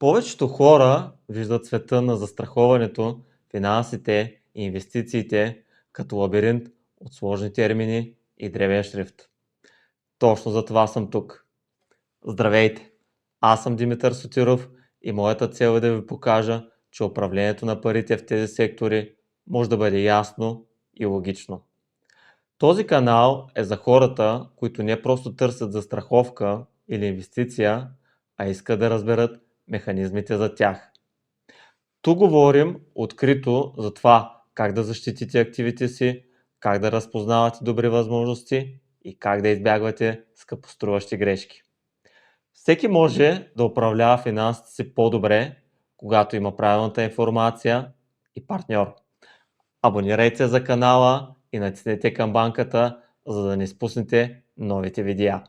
Повечето хора виждат света на застраховането, финансите и инвестициите като лабиринт от сложни термини и древен шрифт. Точно за това съм тук. Здравейте! Аз съм Димитър Сотиров и моята цел е да ви покажа, че управлението на парите в тези сектори може да бъде ясно и логично. Този канал е за хората, които не просто търсят застраховка или инвестиция, а искат да разберат механизмите за тях. Тук говорим открито за това как да защитите активите си, как да разпознавате добри възможности и как да избягвате скъпоструващи грешки. Всеки може да управлява финансите си по-добре, когато има правилната информация и партньор. Абонирайте се за канала и натиснете камбанката, за да не изпуснете новите видеа.